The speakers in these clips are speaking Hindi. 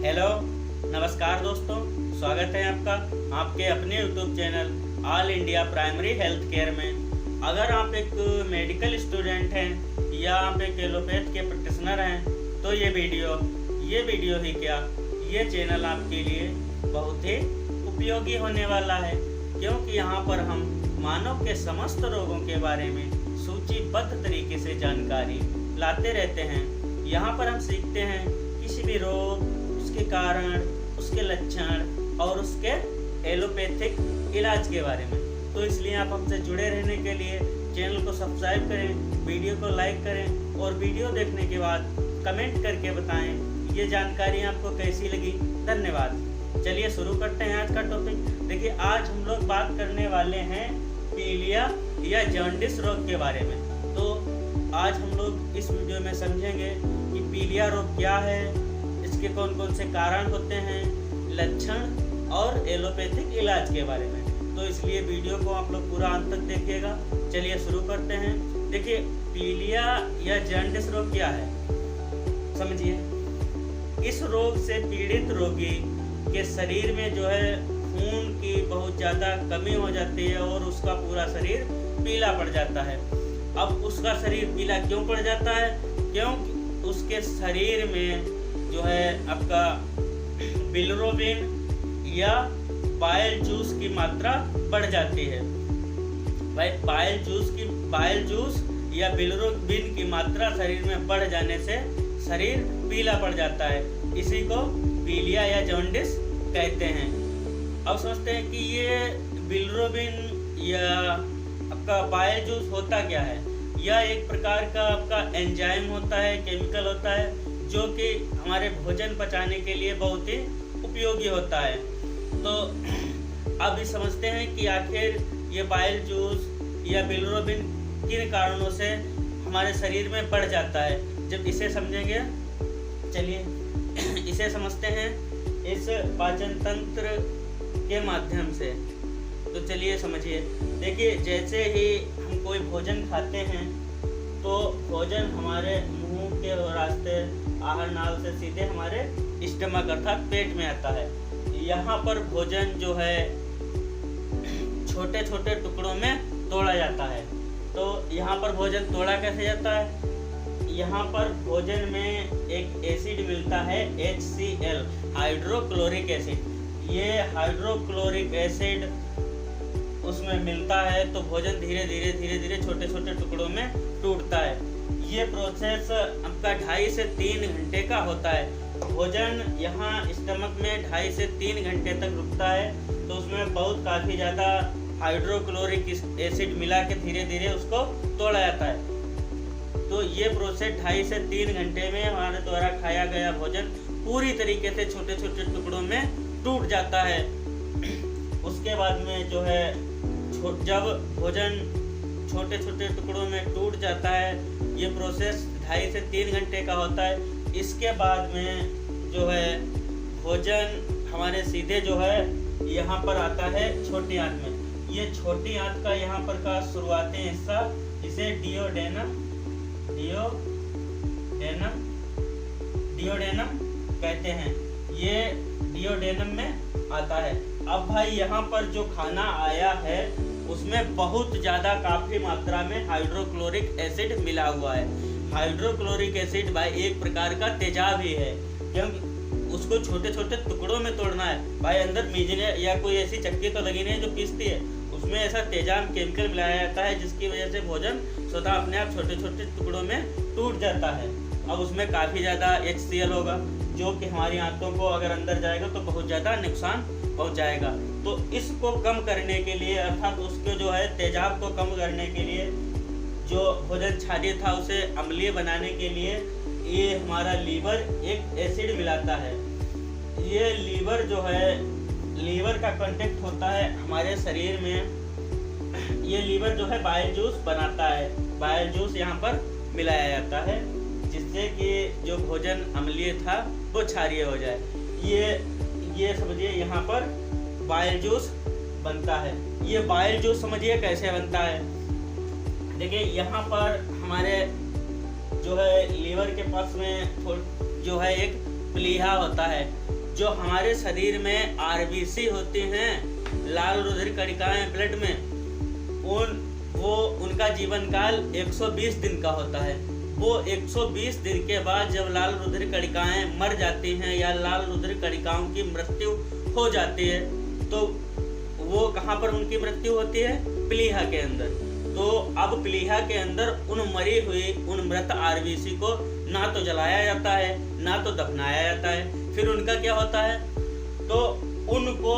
हेलो, नमस्कार दोस्तों। स्वागत है आपका आपके अपने YouTube channel all India primary health care में। अगर आप एक मेडिकल स्टूडेंट हैं या आप एक एलोपैथ के प्रैक्टिशनर हैं तो ये वीडियो ही क्या, ये चैनल आपके लिए बहुत ही उपयोगी होने वाला है, क्योंकि यहाँ पर हम मानव के समस्त रोगों के बारे में सूचीबद्ध तरीके से जानकारी लाते रहते हैं। यहाँ पर हम सीखते हैं किसी भी रोग, उसके कारण, उसके लक्षण और उसके एलोपैथिक इलाज के बारे में। तो इसलिए आप हमसे जुड़े रहने के लिए चैनल को सब्सक्राइब करें, वीडियो को लाइक करें और वीडियो देखने के बाद कमेंट करके बताएं ये जानकारी आपको कैसी लगी। धन्यवाद। चलिए शुरू करते हैं आज का टॉपिक। देखिए, आज हम लोग बात करने वाले हैं पीलिया या जॉन्डिस रोग के बारे में। तो आज हम लोग इस वीडियो में समझेंगे कि पीलिया रोग क्या है, इसके कौन कौन से कारण होते हैं, लक्षण और एलोपैथिक इलाज के बारे में। तो इसलिए वीडियो को आप लोग पूरा अंत तक देखिएगा। चलिए शुरू करते हैं। देखिए, पीलिया या जॉन्डिस रोग क्या है, समझिए। इस रोग से पीड़ित रोगी के शरीर में जो है खून की बहुत ज़्यादा कमी हो जाती है और उसका पूरा शरीर पीला पड़ जाता है। अब उसका शरीर पीला क्यों पड़ जाता है? क्योंकि उसके शरीर में जो है आपका बिलिरुबिन या बाइल जूस की मात्रा बढ़ जाती है। भाई, बाइल जूस या बिलिरुबिन की मात्रा शरीर में बढ़ जाने से शरीर पीला पड़ जाता है। इसी को पीलिया या जॉन्डिस कहते हैं। अब समझते हैं कि ये बिलिरुबिन या आपका बाइल जूस होता क्या है। यह एक प्रकार का आपका एंजाइम होता है, केमिकल होता है, जो कि हमारे भोजन पचाने के लिए बहुत ही उपयोगी होता है। तो अब समझते हैं कि आखिर ये बाइल जूस या बिलिरुबिन किन कारणों से हमारे शरीर में बढ़ जाता है। जब इसे समझेंगे, चलिए इसे समझते हैं इस पाचन तंत्र के माध्यम से। तो चलिए समझिए। देखिए, जैसे ही हम कोई भोजन खाते हैं तो भोजन हमारे मुंह के रास्ते आहार नाल से सीधे हमारे स्टमक अर्थात पेट में आता है। यहाँ पर भोजन जो है छोटे छोटे टुकड़ों में तोड़ा जाता है। तो यहाँ पर भोजन तोड़ा कैसे जाता है? यहाँ पर भोजन में एक एसिड मिलता है HCl, हाइड्रोक्लोरिक एसिड। ये हाइड्रोक्लोरिक एसिड उसमें मिलता है तो भोजन धीरे धीरे छोटे छोटे टुकड़ों में टूटता है। ये प्रोसेस आपका 2.5 से 3 घंटे का होता है। भोजन यहाँ स्टमक में 2.5 से 3 घंटे तक रुकता है, तो उसमें काफ़ी ज़्यादा हाइड्रोक्लोरिक एसिड मिला के धीरे धीरे उसको तोड़ा जाता है। तो ये प्रोसेस 2.5 से 3 घंटे में हमारे द्वारा खाया गया भोजन पूरी तरीके से छोटे छोटे टुकड़ों में टूट जाता है। उसके बाद में जो है जब भोजन छोटे छोटे टुकड़ों में टूट जाता है, ये प्रोसेस 2.5 से 3 घंटे का होता है। इसके बाद में जो है भोजन हमारे सीधे जो है यहाँ पर आता है छोटी आंत में। ये छोटी आंत का यहाँ पर का शुरुआती हिस्सा, इसे डियोडेनम कहते हैं। ये डियोडेनम में आता है। अब भाई, यहाँ पर जो खाना आया है उसमें बहुत ज़्यादा काफ़ी मात्रा में हाइड्रोक्लोरिक एसिड मिला हुआ है। हाइड्रोक्लोरिक एसिड भाई एक प्रकार का तेजाब ही है, क्योंकि उसको छोटे छोटे टुकड़ों में तोड़ना है। भाई, अंदर मीजने या कोई ऐसी चक्की तो लगी नहीं जो पीसती है, उसमें ऐसा तेजाब केमिकल मिलाया जाता है जिसकी वजह से भोजन स्वतः अपने आप छोटे छोटे टुकड़ों में टूट जाता है। अब उसमें काफ़ी ज़्यादा HCl होगा, जो कि हमारी आंतों को अगर अंदर जाएगा तो बहुत ज़्यादा नुकसान पहुंचाएगा। तो इसको कम करने के लिए, अर्थात उसके जो है तेजाब को कम करने के लिए, जो भोजन क्षारीय था उसे अम्लीय बनाने के लिए ये हमारा लीवर एक एसिड मिलाता है। ये लीवर जो है, लीवर का कांटेक्ट होता है हमारे शरीर में। ये लीवर जो है बाइल जूस बनाता है। बाइल जूस यहाँ पर मिलाया जाता है जिससे कि जो भोजन अम्लीय था वो क्षारीय हो जाए। ये समझिए यहाँ पर बाइल जूस बनता है। ये बाइल जूस समझिए कैसे बनता है। देखिए, यहाँ पर हमारे जो है लीवर के पास में जो है एक प्लीहा होता है। जो हमारे शरीर में आरबीसी होती हैं, लाल रुधिर कणिकाएं ब्लड में, उनका जीवन काल 120 दिन का होता है। वो 120 दिन के बाद जब लाल रुधिर कणिकाएं मर जाती हैं या लाल रुधिर कणिकाओं की मृत्यु हो जाती है, तो वो कहाँ पर उनकी मृत्यु होती है? प्लीहा के अंदर। तो अब प्लीहा के अंदर उन मरी हुई उन मृत आरबीसी को ना तो जलाया जाता है ना तो दफनाया जाता है। फिर उनका क्या होता है? तो उनको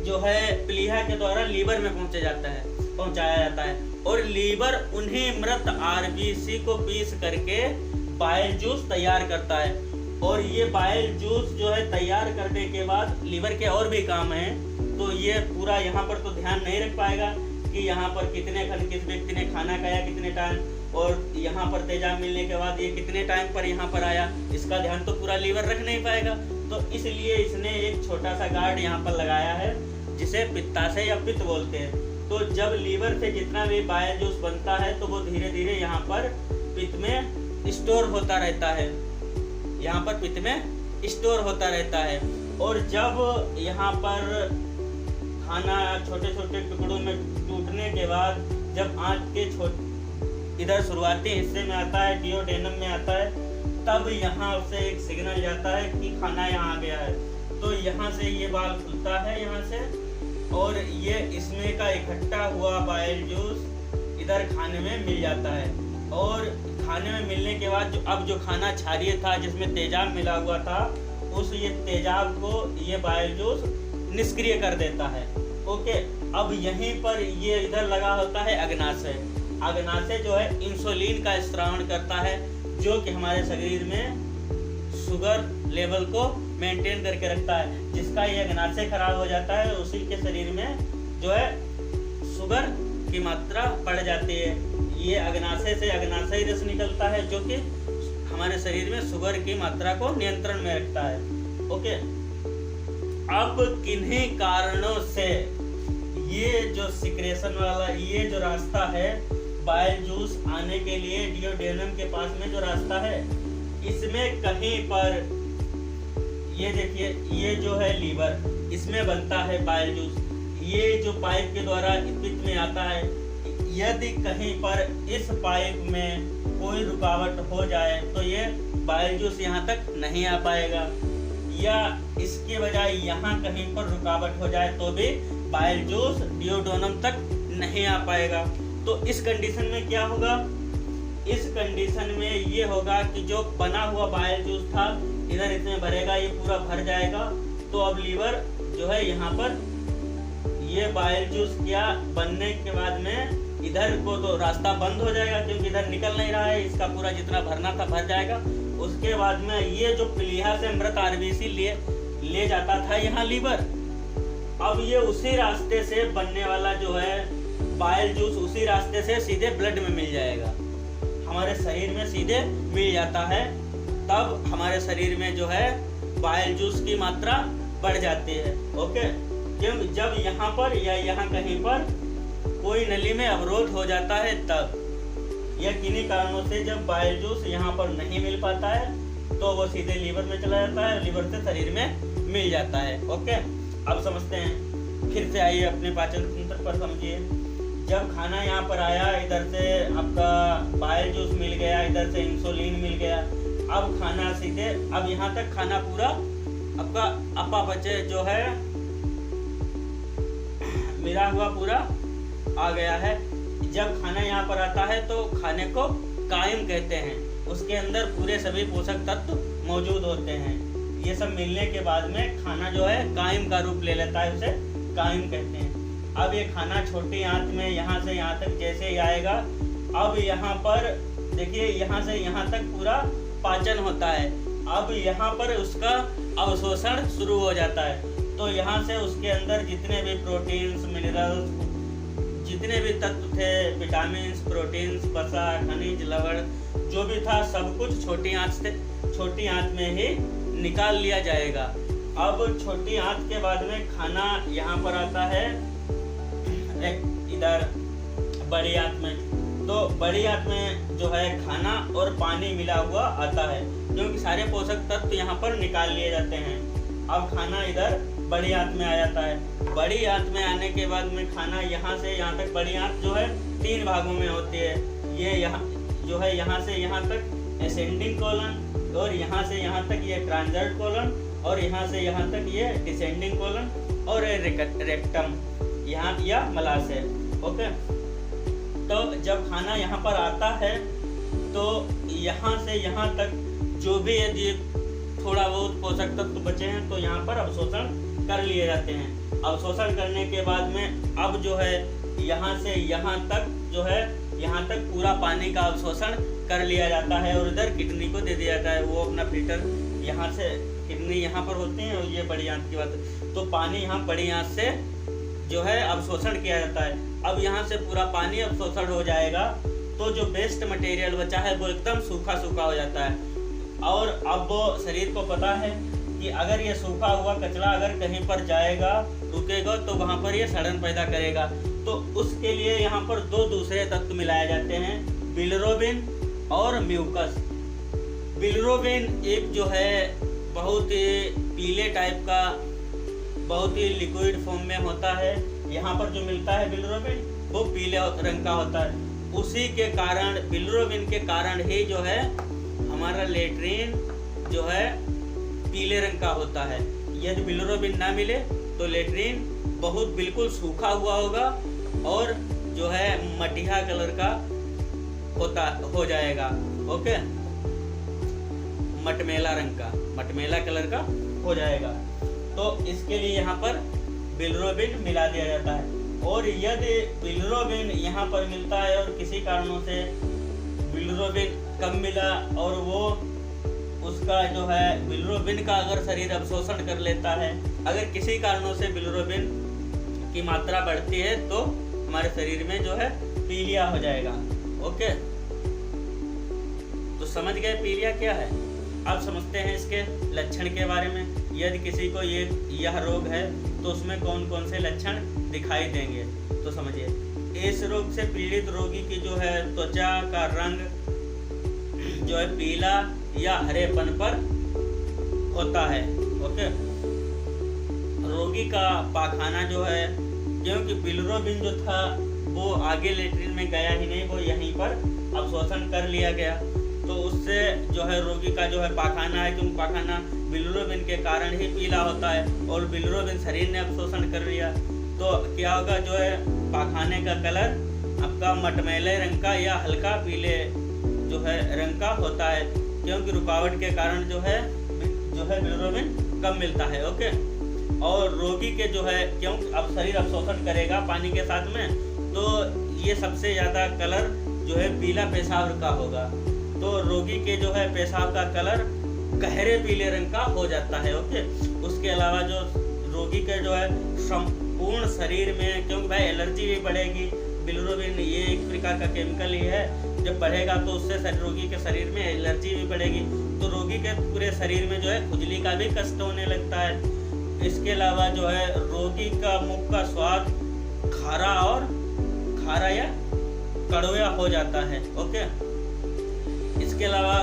जो है प्लीहा के द्वारा लीवर में पहुंचाया जाता है और लीवर उन्हीं मृत आरबीसी को पीस करके बाइल जूस तैयार करता है। और ये बाइल जूस जो है तैयार करने के बाद लीवर के और भी काम हैं, तो ये पूरा यहाँ पर तो ध्यान नहीं रख पाएगा कि यहाँ पर किस व्यक्ति ने खाना खाया कितने टाइम, और यहाँ पर तेजाब मिलने के बाद ये कितने टाइम पर यहाँ पर आया, इसका ध्यान तो पूरा लीवर रख नहीं पाएगा। तो इसलिए इसने एक छोटा सा गार्ड यहाँ पर लगाया है जिसे पित्ताशय या पित्त बोलते हैं। तो जब लीवर से जितना भी बाइल जूस बनता है तो वो धीरे धीरे यहाँ पर पित्त में स्टोर होता रहता है, यहाँ पर पित्त में स्टोर होता रहता है। और जब यहाँ पर खाना छोटे छोटे टुकड़ों में टूटने के बाद जब आंत के इधर शुरुआती हिस्से में आता है, डियोडेनम में आता है, तब यहाँ से एक सिग्नल जाता है कि खाना यहाँ आ गया है। तो यहाँ से ये बाल खुलता है यहाँ से, और ये इसमें का इकट्ठा हुआ बाइल जूस इधर खाने में मिल जाता है। और खाने में मिलने के बाद अब जो खाना क्षारीय था जिसमें तेजाब मिला हुआ था, उस ये तेजाब को ये बाइल जूस निष्क्रिय कर देता है। ओके, अब यहीं पर ये इधर लगा होता है अग्नाशय। अग्नाशय जो है इंसुलिन का स्रावण करता है, जो कि हमारे शरीर में शुगर लेवल को मेंटेन करके रखता है। जिसका ये अग्नाशय खराब हो जाता है उसी के शरीर में जो है शुगर की मात्रा बढ़ जाती है। ये अग्नाशय से अग्नाशय रस निकलता है जो कि हमारे शरीर में शुगर की मात्रा को नियंत्रण में रखता है। ओके, अब किन्हीं कारणों से ये जो सिक्रेशन वाला ये जो रास्ता है बाइल जूस आने के लिए डियोडेनम के पास में जो रास्ता है, इसमें कहीं पर ये देखिए, ये जो है लीवर, इसमें बनता है बाइल जूस। ये जो पाइप के द्वारा पित्त में आता है, यदि कहीं पर इस पाइप में कोई रुकावट हो जाए तो ये बाइल जूस यहाँ तक नहीं आ पाएगा, या इसके बजाय यहाँ कहीं पर रुकावट हो जाए तो भी बाइल जूस डियोडेनम तक नहीं आ पाएगा। तो इस कंडीशन में क्या होगा? इस कंडीशन में ये होगा कि जो बना हुआ बाइल जूस था इधर इसमें भरेगा, ये पूरा भर जाएगा। तो अब लीवर जो है यहाँ पर ये बाइल जूस क्या बनने के बाद में इधर को तो रास्ता बंद हो जाएगा क्योंकि इधर निकल नहीं रहा है, इसका पूरा जितना भरना था भर जाएगा। उसके बाद में ये जो प्लीहा से मृत आरबीसी ले जाता था यहाँ लीवर, अब ये उसी रास्ते से बनने वाला जो है बाइल जूस उसी रास्ते से सीधे ब्लड में मिल जाएगा, हमारे शरीर में सीधे मिल जाता है। तब हमारे शरीर में जो है बाइल जूस की मात्रा बढ़ जाती है। ओके, जब यहाँ पर या यहाँ कहीं पर कोई नली में अवरोध हो जाता है तब, या किन्हीं कारणों से जब बाइल जूस यहाँ पर नहीं मिल पाता है तो वो सीधे लीवर में चला जाता है, लीवर से शरीर में मिल जाता है। ओके, अब समझते हैं, फिर से आइए अपने पाचन तंत्र पर समझिए। जब खाना यहाँ पर आया, इधर से आपका बाइल जूस मिल गया, इधर से इंसुलिन मिल गया, अब खाना सीधे, अब यहाँ तक खाना पूरा आपका अपापचय जो है मिला हुआ पूरा आ गया है। जब खाना यहाँ पर आता है तो खाने को कायम कहते हैं, उसके अंदर पूरे सभी पोषक तत्व मौजूद होते हैं। ये सब मिलने के बाद में खाना जो है कायम का रूप ले लेता है, उसे कायम कहते हैं। अब ये खाना छोटी आंत में यहाँ से यहाँ तक जैसे ही आएगा, अब यहाँ पर देखिए यहाँ से यहाँ तक पूरा पाचन होता है। अब यहाँ पर उसका अवशोषण शुरू हो जाता है, तो यहाँ से उसके अंदर जितने भी प्रोटीन्स, मिनरल्स, जितने भी तत्व थे, विटामिन्स, प्रोटीन्स, वसा, खनिज, लवण, जो भी था सब कुछ छोटी आंत में ही निकाल लिया जाएगा। अब छोटी आंत के बाद में खाना यहाँ पर आता है इधर बड़ी आंत में, तो बड़ी आंत में जो है खाना और पानी मिला हुआ आता है, क्योंकि सारे पोषक तत्व यहाँ पर निकाल लिए जाते हैं। अब खाना इधर बड़ी आंत में आ जाता है। बड़ी आंत में आने के बाद में खाना यहाँ से यहाँ तक, बड़ी आंत जो है 3 भागों में होती है। ये यहाँ जो है यहाँ से यहाँ तक असेंडिंग कॉलन, और यहाँ से यहाँ तक ये ट्रांसवर्स कॉलन, और यहाँ से यहाँ तक ये डिसेंडिंग कॉलन और रेक्टम यहाँ या मलाशय। ओके, तो जब खाना यहाँ पर आता है तो यहाँ से यहाँ तक जो भी यदि थोड़ा बहुत पोषक तत्व बचे हैं तो यहाँ पर अवशोषण कर लिए जाते हैं। अवशोषण करने के बाद में अब जो है यहाँ से यहाँ तक जो है यहाँ तक पूरा पानी का अवशोषण कर लिया जाता है और इधर किडनी को दे दिया जाता है। वो अपना फिल्टर यहाँ से, किडनी यहाँ पर होती है और ये बड़ी आंत की बात है, तो पानी यहाँ बड़ी आंत से जो है अवशोषण किया जाता है। अब यहाँ से पूरा पानी अवशोषण हो जाएगा तो जो वेस्ट मटेरियल बचा है वो एकदम सूखा सूखा हो जाता है। और अब वो शरीर को पता है कि अगर ये सूखा हुआ कचरा अगर कहीं पर जाएगा, रुकेगा, तो वहाँ पर ये सड़न पैदा करेगा। तो उसके लिए यहाँ पर 2 दूसरे तत्व मिलाए जाते हैं, बिलिरुबिन और म्यूकस। बिलिरुबिन एक जो है बहुत ही पीले टाइप का, बहुत ही लिक्विड फॉर्म में होता है। यहाँ पर जो मिलता है बिलिरुबिन वो पीले रंग का होता है। उसी के कारण, बिलिरुबिन के कारण ही जो है हमारा लेट्रिन जो है पीले रंग का होता है। यदि बिलिरुबिन ना मिले तो लेट्रिन बहुत बिल्कुल सूखा हुआ होगा और जो है मटिया कलर का हो जाएगा। ओके, मटमेला रंग का, मटमेला कलर का हो जाएगा। तो इसके लिए यहाँ पर बिलिरुबिन मिला दिया जाता है। और यदि बिलिरुबिन यहाँ पर मिलता है और किसी कारणों से बिलिरुबिन कम मिला और वो उसका जो है बिलिरुबिन का अगर शरीर अवशोषण कर लेता है, अगर किसी कारणों से बिलिरुबिन की मात्रा बढ़ती है तो हमारे शरीर में जो है पीलिया हो जाएगा। ओके, तो समझ गए पीलिया क्या है। अब समझते हैं इसके लक्षण के बारे में। यदि किसी को यह रोग है तो उसमें कौन कौन से लक्षण दिखाई देंगे, तो समझिए। इस रोग से पीड़ित रोगी की जो है त्वचा का रंग जो है पीला या हरेपन पर होता है। ओके, रोगी का पाखाना जो है, क्योंकि बिलिरुबिन जो था वो आगे लेट्रिन में गया ही नहीं, वो यहीं पर अवशोषण कर लिया गया, तो उससे जो है रोगी का जो है पाखाना है, क्योंकि पाखाना बिलिरुबिन के कारण ही पीला होता है और बिलिरुबिन शरीर ने अवशोषण कर लिया, तो क्या होगा, जो है पाखाने का कलर आपका मटमैले रंग का या हल्का पीले जो है रंग का होता है, क्योंकि रुकावट के कारण जो है बिलिरुबिन कम मिलता है। ओके, और रोगी के जो है, क्योंकि अब शरीर अवशोषण करेगा पानी के साथ में, तो ये सबसे ज़्यादा कलर जो है पीला पेशाब का होगा, तो रोगी के जो है पेशाब का कलर गहरे पीले रंग का हो जाता है। ओके, उसके अलावा जो रोगी के जो है संपूर्ण शरीर में, क्योंकि भाई एलर्जी भी बढ़ेगी, बिलिरुबिन ये एक प्रकार का केमिकल ही है, जब बढ़ेगा तो उससे रोगी के शरीर में एलर्जी भी बढ़ेगी, तो रोगी के पूरे शरीर में जो है खुजली का भी कष्ट होने लगता है। इसके अलावा जो है रोगी का मुख का स्वाद खारा या कड़वा हो जाता है। ओके, इसके अलावा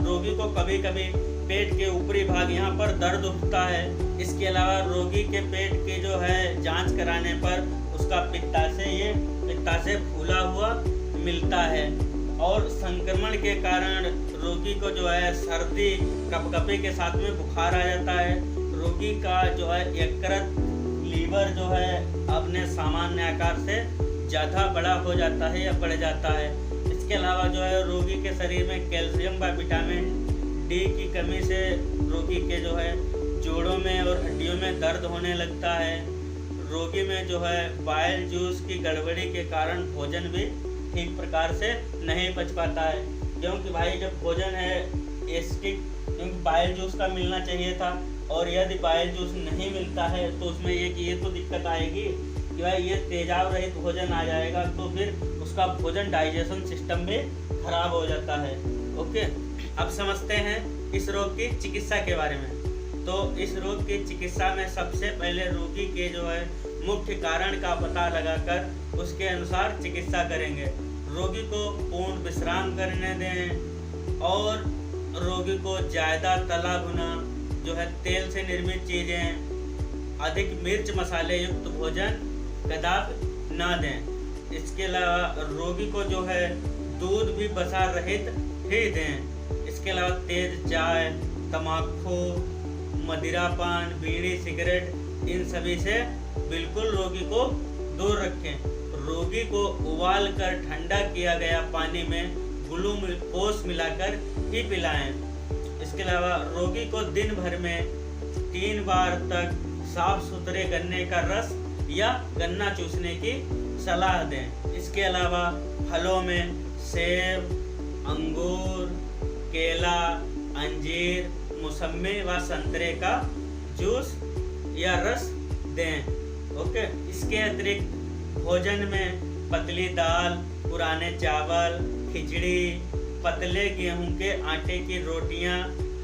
रोगी को कभी कभी पेट के ऊपरी भाग यहाँ पर दर्द उठता है। इसके अलावा रोगी के पेट के जो है जांच कराने पर उसका पित्ताशय फूला हुआ मिलता है, और संक्रमण के कारण रोगी को जो है सर्दी, कपकपी के साथ में बुखार आ जाता है। रोगी का जो है यकृत, लीवर जो है अपने सामान्य आकार से ज़्यादा बड़ा हो जाता है या बढ़ जाता है। इसके अलावा जो है रोगी के शरीर में कैल्शियम व विटामिन डी की कमी से रोगी के जो है जोड़ों में और हड्डियों में दर्द होने लगता है। रोगी में जो है बाइल जूस की गड़बड़ी के कारण भोजन भी ठीक प्रकार से नहीं पच पाता है, क्योंकि भाई जब भोजन है एसिडिक, क्योंकि बाइल जूस का मिलना चाहिए था, और यदि बाइल जूस नहीं मिलता है तो उसमें ये तो दिक्कत आएगी कि भाई ये तेजाब रहित भोजन आ जाएगा, तो फिर उसका भोजन डाइजेशन सिस्टम भी खराब हो जाता है। ओके, अब समझते हैं इस रोग की चिकित्सा के बारे में। तो इस रोग की चिकित्सा में सबसे पहले रोगी के जो है मुख्य कारण का पता लगाकर उसके अनुसार चिकित्सा करेंगे। रोगी को पूर्ण विश्राम करने दें और रोगी को ज़्यादा तला भुना जो है तेल से निर्मित चीज़ें, अधिक मिर्च मसाले युक्त भोजन कदापि ना दें। इसके अलावा रोगी को जो है दूध भी वसा रहित ही दें। इसके अलावा तेज चाय, तम्बाकू, मदिरापान, बीड़ी, सिगरेट, इन सभी से बिल्कुल रोगी को दूर रखें। रोगी को उबाल कर ठंडा किया गया पानी में ग्लूकोज मिलाकर ही पिलाएं। इसके अलावा रोगी को दिन भर में 3 बार तक साफ सुथरे गन्ने का रस या गन्ना चूसने की सलाह दें। इसके अलावा फलों में सेब, अंगूर, केला, अंजीर, मौसमी व संतरे का जूस या रस दें। ओके। इसके अतिरिक्त भोजन में पतली दाल, पुराने चावल, खिचड़ी, पतले गेहूं के आटे की रोटियां,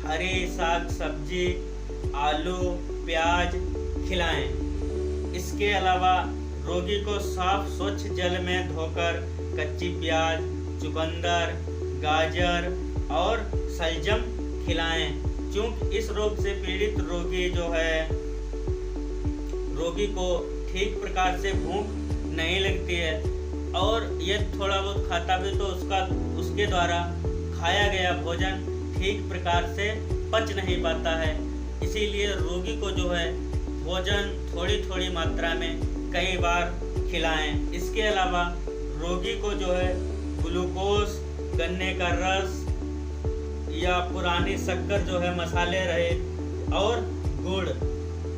हरी साग सब्जी, आलू, प्याज खिलाएं। इसके अलावा रोगी को साफ स्वच्छ जल में धोकर कच्ची प्याज, चुकंदर, गाजर और सलजम खिलाएं। चूंकि इस रोग से पीड़ित रोगी जो है, रोगी को ठीक प्रकार से भूख नहीं लगती है और ये थोड़ा बहुत खाता भी तो उसके द्वारा खाया गया भोजन ठीक प्रकार से पच नहीं पाता है। इसीलिए रोगी को जो है भोजन थोड़ी थोड़ी मात्रा में कई बार खिलाएं। इसके अलावा रोगी को जो है ग्लूकोज, गन्ने का रस या पुरानी शक्कर जो है मसाले रहे और गुड़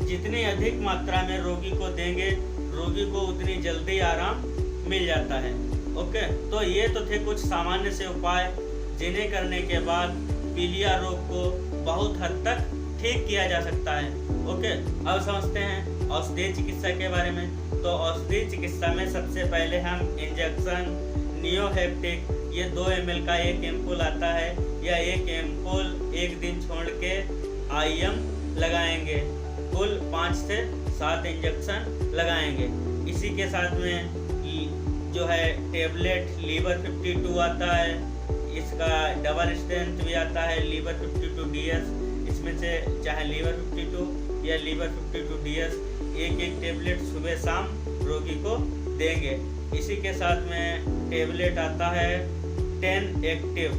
जितनी अधिक मात्रा में रोगी को देंगे, रोगी को उतनी जल्दी आराम मिल जाता है। ओके। तो ये तो थे कुछ सामान्य से उपाय जिन्हें करने के बाद पीलिया रोग को बहुत हद तक ठीक किया जा सकता है। ओके। अब समझते हैं औषधीय चिकित्सा के बारे में। तो औषधीय चिकित्सा में सबसे पहले हम इंजेक्शन नियोहेप्टिक, ये 2 ml का एक एम्पुल आता है, या एक एम्पुल एक दिन छोड़ के IM लगाएंगे। कुल 5 से 7 इंजेक्शन लगाएंगे। इसी के साथ में जो है टेबलेट लीवर 52 आता है, इसका डबल स्ट्रेंथ भी आता है लीवर 52 DS। इसमें से चाहे लीवर 52 या लीवर 52 DS एक टेबलेट सुबह शाम रोगी को देंगे। इसी के साथ में टेबलेट आता है 10 एक्टिव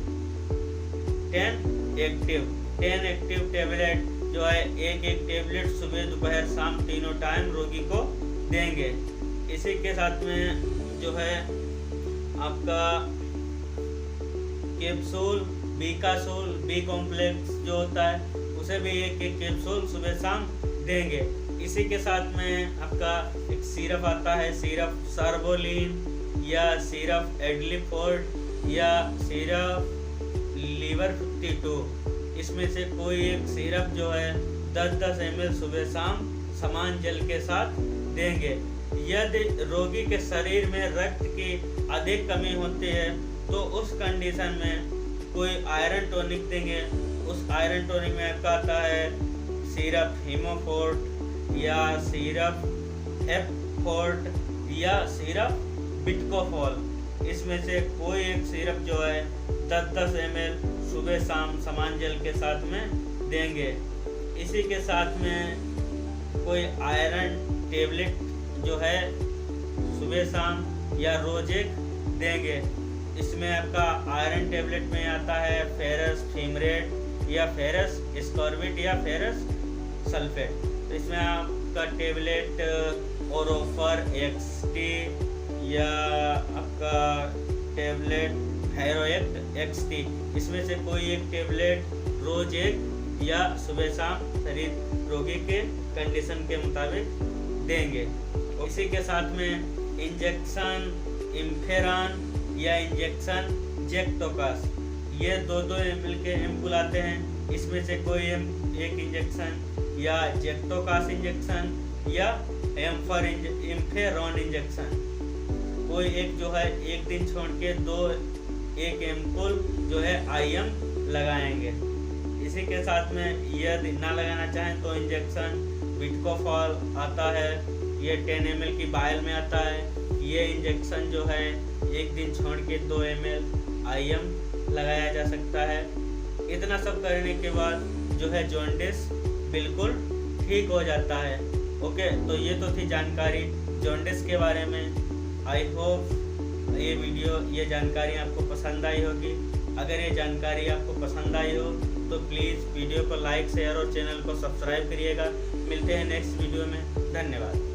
टेबलेट जो है एक टेबलेट सुबह दोपहर शाम तीनों टाइम रोगी को देंगे। इसी के साथ में जो है आपका कैप्सूल बीकासूल, बी कॉम्प्लेक्स जो होता है उसे भी एक कैप्सूल सुबह शाम देंगे। इसी के साथ में आपका एक सिरप आता है, सिरप सर्वोलिन या सिरप एडलीफोर्ड या सिरप लीवर 52। इसमें से कोई एक सिरप जो है 10-10 ml सुबह शाम समान जल के साथ देंगे। यदि रोगी के शरीर में रक्त की अधिक कमी होती है तो उस कंडीशन में कोई आयरन टॉनिक देंगे। उस आयरन टॉनिक में आपका आता है सिरप हीमोफोर्ट या सिरप हेपफोर्ट या सिरप बिटकोफॉल। इसमें से कोई एक सिरप जो है 10-10 ml सुबह शाम समान जल के साथ में देंगे। इसी के साथ में कोई आयरन टेबलेट जो है सुबह शाम या रोज एक देंगे। इसमें आपका आयरन टेबलेट में आता है फेरस फीमरेट या फेरस स्कॉर्बिट या फेरस सल्फेट। तो इसमें आपका टेबलेट ओरोफर XT या आपका टेबलेट हेरोएक्ट XT, इसमें से कोई एक टेबलेट रोज एक या सुबह शाम शरीर रोगी के कंडीशन के मुताबिक देंगे। इसी के साथ में इंजेक्शन इम्फेरान या इंजेक्शन जेक्टोकास, ये 2-2 ml के एम्पुल आते हैं। इसमें से कोई एक इंजेक्शन या जेक्टोकास इंजेक्शन या इम्फेरॉन इंजेक्शन, कोई एक जो है एक दिन छोड़ के एक एम्पुल जो है IM लगाएंगे। इसी के साथ में यदि ना लगाना चाहें तो इंजेक्शन बिटकोफॉल आता है, ये 10 ml की बायल में आता है। ये इंजेक्शन जो है एक दिन छोड़ के 2 ml IM लगाया जा सकता है। इतना सब करने के बाद जो है जॉन्डिस बिल्कुल ठीक हो जाता है। ओके, तो ये तो थी जानकारी जॉन्डिस के बारे में। आई होप ये जानकारी आपको पसंद आई होगी। अगर ये जानकारी आपको पसंद आई हो तो प्लीज़ वीडियो को लाइक शेयर और चैनल को सब्सक्राइब करिएगा। मिलते हैं नेक्स्ट वीडियो में। धन्यवाद।